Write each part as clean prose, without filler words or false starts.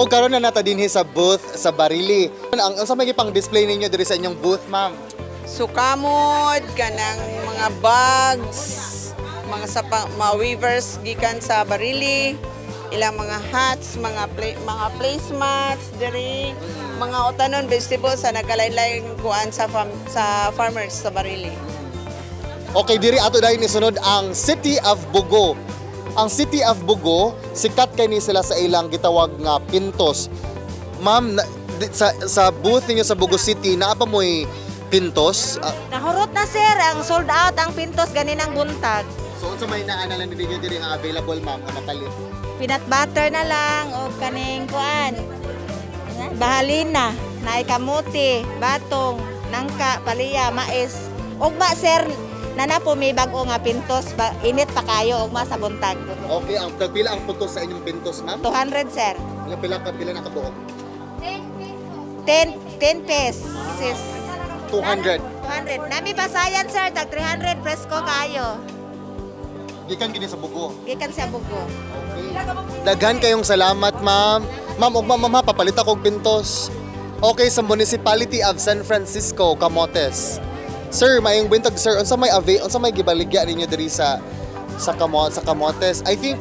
O karon na nata dinhi sa booth sa Barili. Ang sa may pang display ninyo diri sa inyong booth, ma'am? Sukamod, kanang mga bags, mga mga weavers gikan sa Barili, ilang mga hats, mga placemats diri, mga utanon vegetables sa nagkalain-lain kuan sa farmers sa Barili. Okay, diri ato dahil isunod ang City of Bugo. Ang City of Bugo, sikat kay ni sila sa ilang gitawag nga pintos. Ma'am, sa booth ninyo sa Bugo City, naa pa mo'y pintos? Nahurot na sir, ang sold out ang pintos ganinang buntag. So, unsa may naanalan ninyo diri nga available, ma'am, nga mapalit? Peanut butter na lang o kaning kuan. Bahalina, naay kamuti, batong, nangka, palaya, mais. Ugma sir, nana po may bago nga pintos, init pa kayo ugma sa buntag. Okay, ang pila ang putos sa inyong pintos, ma'am? 200 sir. Pila na kabuok? 10 pesos. 200. 200. Nami basayan sir, tag 300 presko kayo. Gikan gini sa Bugo. Gikan sa bugo. Daghan kayong salamat, ma'am. Ma'am, ma'am, papalit akong pintos. Okay, sa Municipality of San Francisco, Camotes. Sir, mayong bintag, sir. Unsa may gibaligya ninyo diri sa Camotes? I think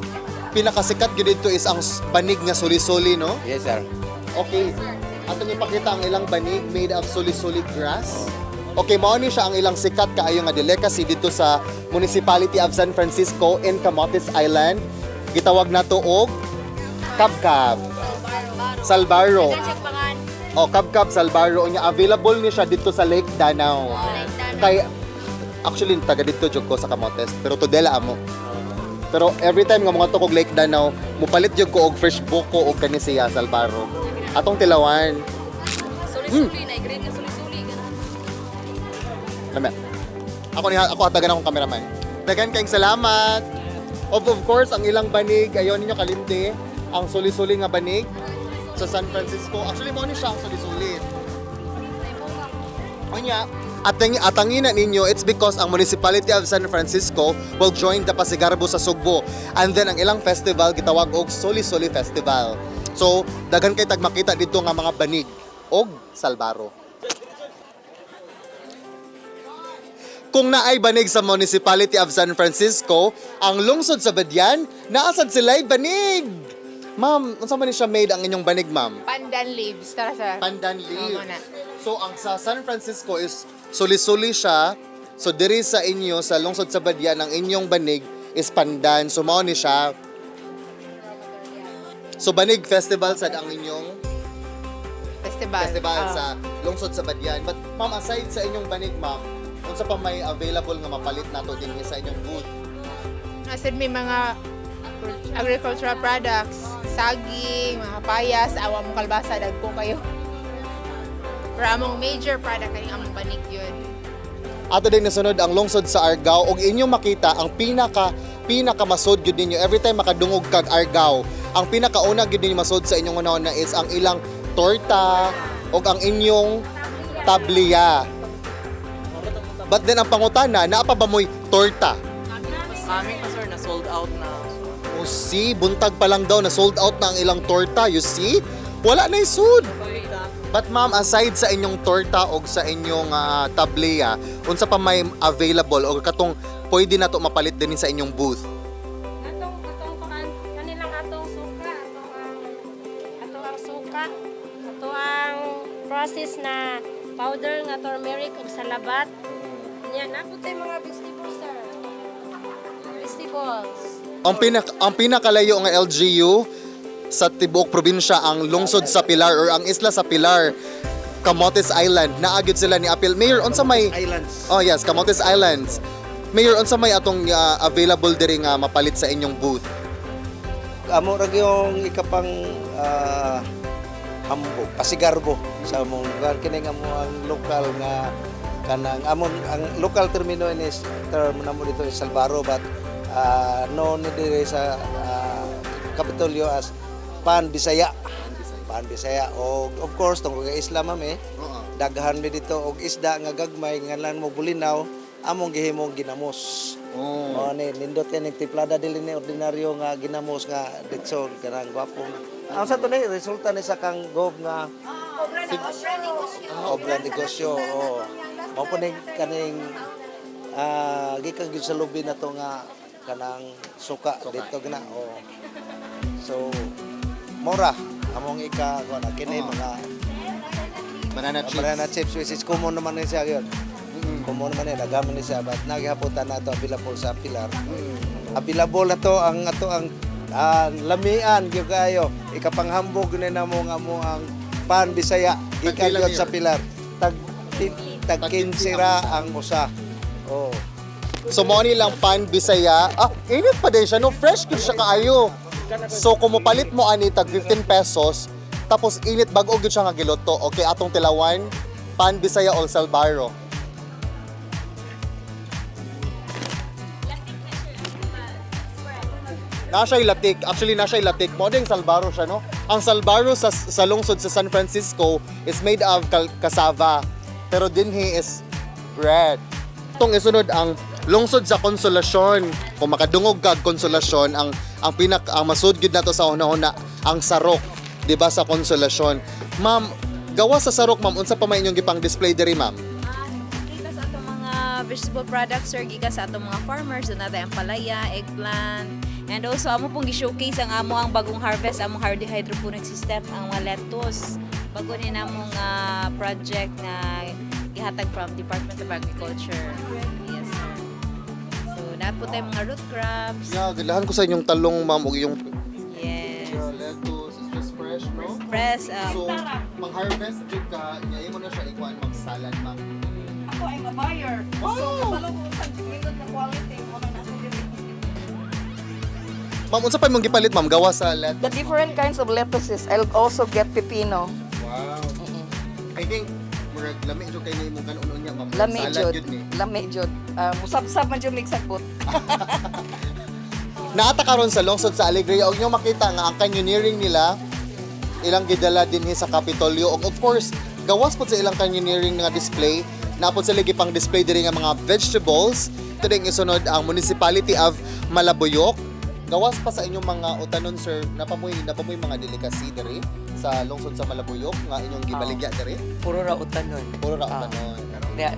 pinakasikat gyud dito is ang banig nga suli-suli, no? Yes, sir. Okay. Ato ipakita ang ilang banig made of suli-suli grass. Okay, mao ni siya ang ilang sikat kaayo nga delicacy dito sa Municipality of San Francisco in Camotes Island. Gitawag nato og kabkab. Salbaro. Oh, kabkab salbaro nya available ni siya dito sa Lake Danau. Kay actually taga dito jud ko sa Camotes, pero to dela amo. Pero every time nga mga tukog Lake Danau, mupalit jud ko og fresh buko og kani siya salbaro. Atong tilawan. Suli-suli na, grade na suli-suli. Lama. Ako atagan akong cameraman. Dagan kayong salamat. Of course, ang ilang banig, ayon ninyo kalimti, ang suli-suli nga banig sa San Francisco. Actually, mo ni siya ang suli-suli. Onya, atangin na ninyo, it's because ang Municipality of San Francisco will join the Pasigarbo sa Sugbo. And then, ang ilang festival, gitawag og Soli-Soli Festival. So, daghan kay tag makita dito nga mga banig og salbaro. Kung naay banig sa Municipality of San Francisco, ang lungsod sa Badian, naasad sila'y banig. Ma'am, unsa man ni siya made ang inyong banig, ma'am? Pandan leaves, tara sa... Pandan leaves. Oo, na. So, ang sa San Francisco is suli-suli siya. So, diri sa inyo, sa lungsod sa Badian, ang inyong banig is pandan. So, mao ni siya. So, Banig Festival sad ang inyong festival sa lungsod sa Badian. But, ma'am, aside sa inyong banig, ma'am, unsa pa may available nga mapalit nato din sa inyong booth? Nasad may mga agricultural products, saging, mga payas, awa mong kalbasa, dagko kayo. Pero among major product ay among banig yun. Ato din nasunod ang lungsod sa Argao ug inyong makita ang pinaka-masod gyud ninyo every time makadungog kag Argao. Ang pinakauna gyud ninyo masod sa inyong una is ang ilang torta ug ang inyong tabliya. But then ang pangutana, naa pa ba mo'y torta? Kami pa sir na sold out na. O see, buntag pa lang daw na sold out na ang ilang torta. You see? Wala na isud. But ma'am, aside sa inyong torta o sa inyong tableya, unsa pa may available o katong pwede na to mapalit din sa inyong booth? Kanilang atong suka, ato ang process na powder nga turmeric ug salabat. Yan, ako tayo mga vegetables, sir. Vegetables. Ang pinakalayo nga LGU sa tibuok probinsya ang lungsod sa Pilar or ang isla sa Pilar, Camotes Island. Naagid sila ni Apil. Mayor, unsa may Islands. Oh yes, Camotes Islands. Mayor, unsa may atong available diri nga mapalit sa inyong booth? Amo ra yung ikapang hambo, Pasigarbo sa among lugar kini nga mo ang lokal nga kanang amon ang local termino is term namo dito is Salvaro but known diri sa Kapitolyo as Pan Bisaya. Pan Bisaya og of course tungod kay Islam mami daghan mi dito og isda nga gagmay nga lan mo bulinaw among gihimong ginamos. Oh, ni nindot kay ning tiplada dili ni ordinaryo nga ginamos nga ditson kanang gwapong Ang sa tunay resulta ni sa kang gob nga obra negosyo. Oo. Mao po ning kaning gikan gyud sa lubi na to nga kanang suka dito gina. Oo. So mura among ika kuan kini mga banana chips which is common naman ni siya gyud. Common naman ni daghan ni siya but naghaputan na to available sa Pilar. Available na to ang lamian gyud kayo ikapanghambog ni namo nga mo ang pan Bisaya gikan gyud sa Pilar tag 15 ra ang usa. Oh. So mo ni lang pan Bisaya. Init pa din siya no, fresh gyud siya kaayo. So kung mopalit mo ani tag 15 pesos, tapos init bag-o gyud siya nga giluto. Okay, atong tilawan, pan Bisaya all Salbaro. Nasa latik, actually nasa latik. Mo ding Salbaro siya no. Ang Salbaro sa lungsod sa San Francisco is made of cassava. Pero dinhi is bread. Itong isunod ang lungsod sa Konsolasyon. Kung makadungog kag Konsolasyon, ang masud gyud nato sa una-una ang sarok, di ba, sa Konsolasyon. Ma'am, gawa sa sarok, ma'am, unsa pa may inyong gipang display diri, ma'am? Gikas sa atong mga vegetable products or gikas sa atong mga farmers, doon natin ang palaya, eggplant, and also amo pong gi-showcase ang amo ang bagong harvest, among hydroponic system, ang mga lettuce. Bago ni namong project na gihatag from Department of Agriculture. Yes, sir. So, napo tayo mga root crops. Yeah, gilahan ko sa inyong talong, ma'am, o yung Yes. lettuce is just fresh, no? Press, So, pang-harvest jud ka, ngayon mo na siya ikuan mag-salad, ma'am. Ako ay mabuyer. Wow! ko sa tingin na quality mo na nasa Ma'am, unsa pa imong gipalit, ma'am, gawa sa lettuce? The different kinds of lettuces. I'll also get pepino. Wow. I think murag lami jud kay imong kanon niya, ma'am. Lami Salad jud. jud ni. Lami jud. Musab-sab man jud mix agbot. Naata karon sa lungsod sa Alegria, og nyo makita nga ang canyoneering nila ilang gidala dinhi sa Kapitolyo. Og of course, gawas pod sa ilang canyoneering nga display, napod sila gipang display diri nga mga vegetables. Ito din isunod ang Municipality of Malabuyok. Gawas pa sa inyong mga utanon, sir, napamoy mga delicacy diri sa lungsod sa Malabuyok nga inyong gibaligya diri. Puro ra utanon. Puro ra utanon.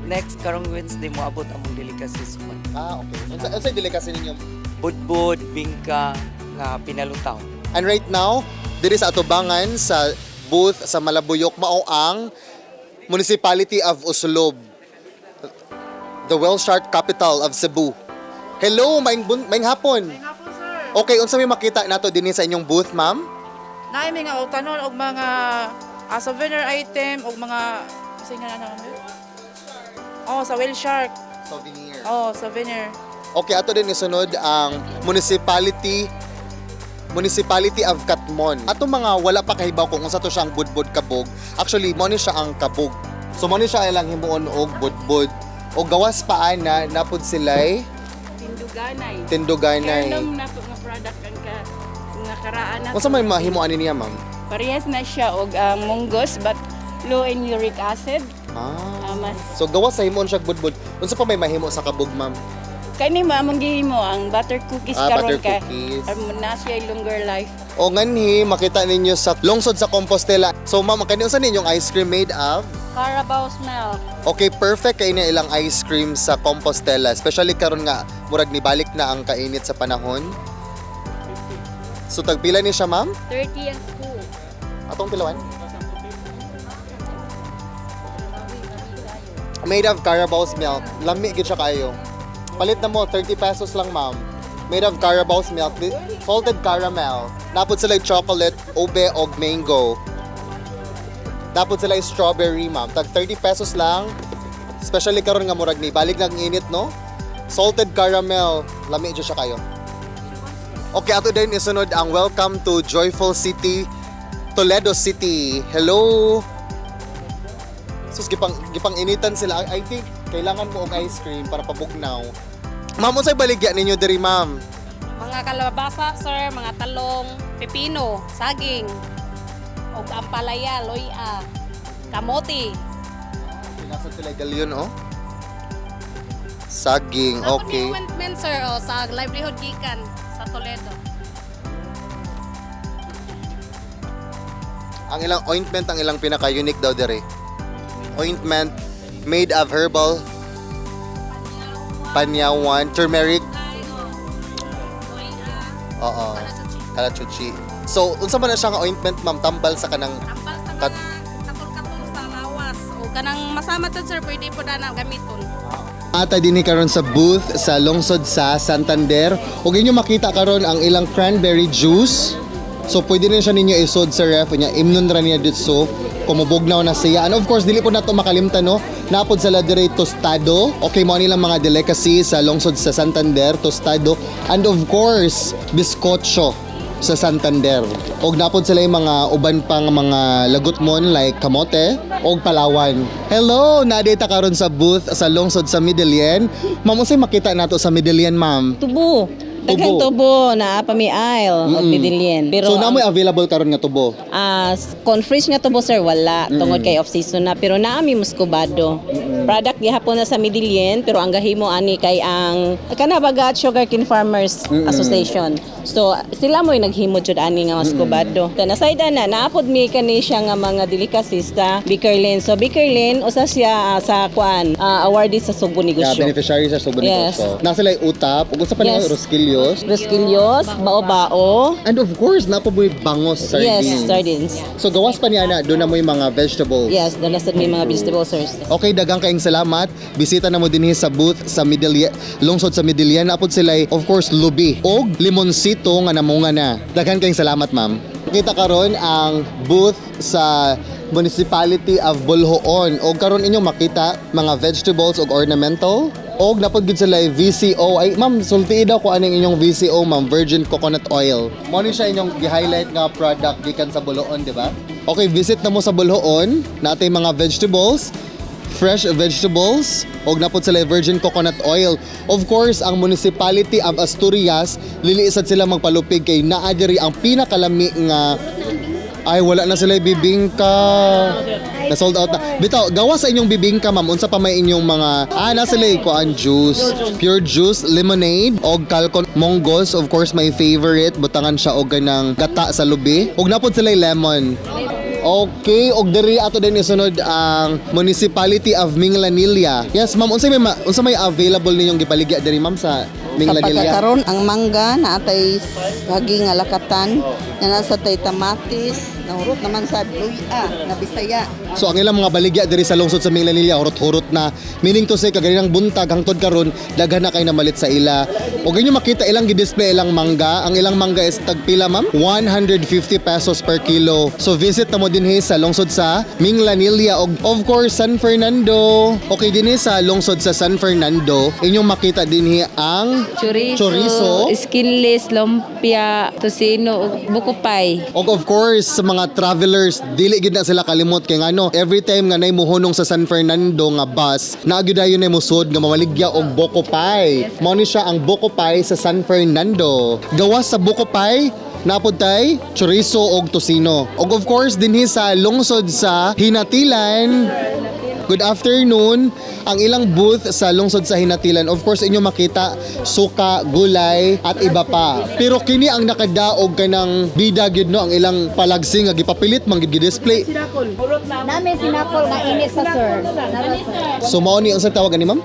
Next karong Wednesday mo abot among delicacies man. Okay. Unsa delicacy ninyo? Budbud, bingka nga pinalutaw. And right now, diri sa atubangan sa booth sa Malabuyok mao ang Municipality of Uslob, the whale shark capital of Cebu. Hello, maing hapon. Okay, unsa may makita nato dinhi sa inyong booth, ma'am? Naay mga utanon og mga souvenir item og mga singa na naman. Oh, sa whale shark. Souvenir. Oh, souvenir. Okay, ato din isunod ang Municipality of Katmon. Ato mga wala pa kahibaw kung unsa to siyang budbud kabog. Actually, mo ni siya ang kabog. So mo ni siya ilang himuon og budbud. O gawas pa ana napud sila'y tinduganay. Kanom na po nga product ang nga karaan na. Unsa may mahimuan niya, ma'am? Parehas na siya og munggos but low in uric acid. Mas So gawas sa himuon siya budbud. Unsa pa may mahimo sa kabog, ma'am? kani maamong gihimo ang butter cookies karon butter ka. cookies. Na siya longer life. O nganhi makita ninyo sa lungsod sa Compostela. So ma'am, kani unsa ninyong ice cream made of? Carabao's milk. Okay, perfect kay na ilang ice cream sa Compostela. Especially karon nga murag nibalik na ang kainit sa panahon. So tagpila ni siya, ma'am? 30 ang scoop. Atong tilawan. Made of Carabao's milk. Lami gid siya kayo. Palit na mo 30 pesos lang, ma'am. Made of Carabao's milk, salted caramel. Napod sila chocolate, ube og mango. Napod sila strawberry, ma'am. Tag 30 pesos lang. Especially karon nga murag ni balik nang init, no? Salted caramel. Lami gid siya kayo. Okay, ato din isunod ang Welcome to Joyful City, Toledo City. Hello. Sus, gipang initan sila. I think kailangan mo og ice cream para pabugnaw. Ma'am, unsay baligya ninyo diri, ma'am? Mga kalabasa, sir, mga talong, pepino, saging, og ampalaya, loya, kamote. Nasa sila galyon, oh. Saging, okay. Ointment, sir, sa livelihood gikan sa Toledo. Ang ilang ointment, ang ilang pinaka-unique daw dire. Ointment made of herbal panyawan, turmeric. Oo. Kalachuchi. So, unsa man na siya nga ointment, ma'am, tambal sa kanang Katol-katol sa lawas. O kanang masama sad sir, pwede po na gamiton. Ata din karon sa booth sa lungsod sa Santander. Ug inyo makita karon ang ilang cranberry juice. So pwede rin siya ninyo isod sa ref nya imnon ra niya dito kumubugnaw na siya. And of course dili po nato makalimtan no. Napod sa ladere tostado. Okay mo nilang mga delicacy sa lungsod sa Santander, tostado, and of course bizcocho sa Santander. Og napod sila yung mga uban pang mga lagutmon like kamote og palawan. Hello, nadita karon sa booth sa lungsod sa Midillian. Ma'am, unsay makita nato sa Midillian, ma'am? Tubo. Daghang tubo na pa mi aisle of Midillian. Pero So namoy available karon nga tubo. confresh nga tubo sir wala tungod kay off season na pero naami muscovado. Product gihapon na sa Midillian pero ang gahimo ani kay ang kana baga Sugarcane Farmers Association. So sila mo'y naghimo jud ani nga muscovado. Kana sayda na naapod mi kani siya nga mga delicacies ta Bickerlin. So Bickerlin usa siya sa kuan awardee sa Subo Yeah, Negosyo. beneficiary sa Subo Yes. Negosyo. Nasa lay utap, ug sa panay Yes. Rosquillos. Rosquillos, bao-bao. And of course, napaboy bangos sardines. Yes, sardines. So gawas pa niya na, doon na mo yung mga vegetables. Yes, dalasad may mga vegetables sir. Okay, dagang kaing salamat. Bisita na mo din sa booth sa lungsod sa Midillian. Napod sila of course lubi og limonsito nga namunga na. Dagan kaing salamat, ma'am. Kita karon ang booth sa Municipality of Bolhoon. Og karon inyong makita mga vegetables og ornamental. Og napod gid sila VCO. Ay ma'am, sulti daw ko aning inyong VCO, ma'am, virgin coconut oil. Mo ni siya inyong gi-highlight nga product gikan sa Bolhoon, di ba? Okay, visit na mo sa Bolhoon. Natay mga vegetables, fresh vegetables, og napod sila virgin coconut oil. Of course, ang Municipality of Asturias, liliisad sila magpalupig kay naa diri ang pinakalami nga ay wala na sila bibingka. Na sold out na. Bitaw, gawa sa inyong bibingka, ma'am. Unsa pa may inyong mga nasa sila kuan juice, pure juice, lemonade, og kalkon monggos, of course my favorite. Butangan siya og ganang gata sa lubi. Og napod sila lemon. Okay, og diri ato din isunod ang Municipality of Minglanilla. Yes, ma'am, unsa may available ninyong gipaligya diri, ma'am, sa Sa Minglanilla? pagkakaroon, ang mangga na atay saging nga lakatan, na nasa tay tamatis, nahurot naman sa luya, na bisaya. So ang ilang mga baligya diri sa lungsod sa Minglanilla hurot-hurot na, meaning to say kaganinang buntag hangtod karon daghan na kay namalit sa ila. Og inyo makita ilang gi-display ilang mangga. Ang ilang mangga is tagpila, ma'am? 150 pesos per kilo. So visit na mo dinhi sa lungsod sa Minglanilla og of course San Fernando. Okay, dinhi sa lungsod sa San Fernando inyong makita dinhi ang chorizo, skinless, lumpia, tosino, ug buko pie. og of course sa mga travelers dili gid na sila kalimot kay ngano every time nga nay muhunong sa San Fernando nga bus naagyo dayon nay musod nga mamaligya og buko pie. Mao ni siya ang buko pie sa San Fernando. Gawas sa buko pie napod tay chorizo og tosino. Og of course dinhi sa lungsod sa Hinatilan. Good afternoon. Ang ilang booth sa lungsod sa Hinatilan, of course inyo makita suka, gulay at iba pa. Pero kini ang nakadaog kanang bida gyud no ang ilang palagsing nga gipapilit man gid display. Namin sinakol nga init sa sir. So mao ni ang tawag ani, ma'am?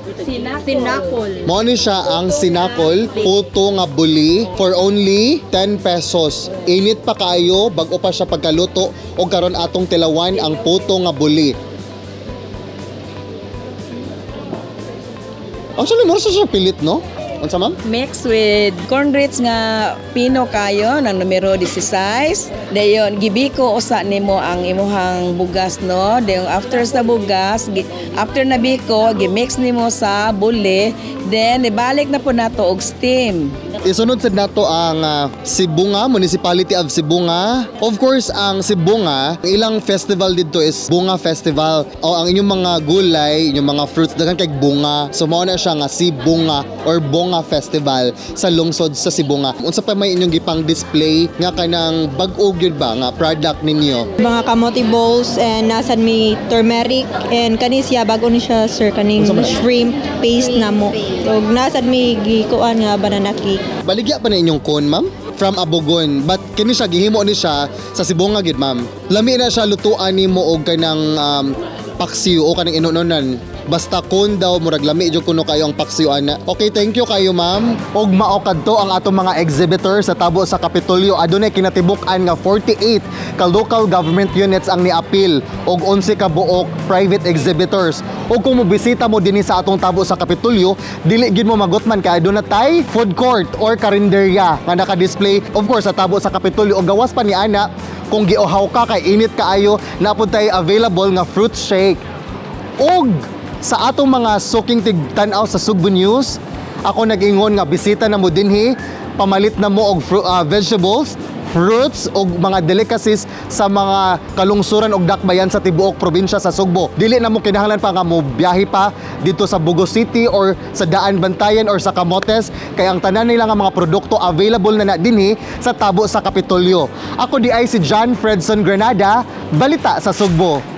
Sinakol. Mao ni siya ang sinakol, puto nga buli for only 10 pesos. Init pa kaayo bag-o pa siya pagkaluto og karon atong tilawan ang puto nga buli. Actually, mura siya pilit, no? Unsa, ma'am? Mix with corn grits nga pino kayo ng numero 16. Dayon gibiko usa nimo ang imuhang bugas no. Dayon after sa bugas, after na biko, gi-mix nimo sa buli, then ibalik na po nato og steam. Isunod sad nato ang Sibunga, Municipality of Sibunga. Of course, ang Sibunga, ang ilang festival dito is Bunga Festival. O ang inyong mga gulay, inyong mga fruits daghan kay bunga. So mao na siya nga Sibunga or Bunga Festival sa lungsod sa Sibunga. Unsa pa may inyong gipang display nga kanang bag-o gyud ba nga product ninyo? Mga kamote bowls and nasan may turmeric and kani siya bago ni siya sir kaning Unsa man? shrimp paste na mo. Ug nasan may gikuan nga banana cake. Baligya pa na inyong cone, ma'am? from Abogon. But kini siya gihimo ni siya sa Sibonga gid, ma'am. Lami na siya lutuan nimo og kanang paksiw o kanang inunonan. Basta kun daw murag lami jud kuno kayo ang paksiw ana. Okay, thank you kayo, ma'am. Og mao kadto ang atong mga exhibitor sa tabo sa Kapitolyo. Adunay kinatibuk-an nga 48 ka local government units ang niapil og 11 ka buok private exhibitors. Og kung mobisita mo dinhi sa atong tabo sa Kapitolyo, dili gid mo magutman kay aduna tay food court or karinderya nga naka-display of course sa tabo sa Kapitolyo. Og gawas pa ni ana kung giuhaw ka kay init kaayo, napud tay available nga fruit shake. Og sa atong mga suking tigtanaw sa Sugbo News, ako nag-ingon nga bisita na mo dinhi, pamalit na mo og vegetables, fruits og mga delicacies sa mga kalungsuran og dakbayan sa tibuok probinsya sa Sugbo. Dili na mo kinahanglan pa nga mo biyahe pa dito sa Bugo City or sa Daan Bantayan or sa Camotes, kay ang tanan nila nga mga produkto available na dinhi sa tabo sa Kapitolyo. Ako di ay si John Fredson Granada, balita sa Sugbo.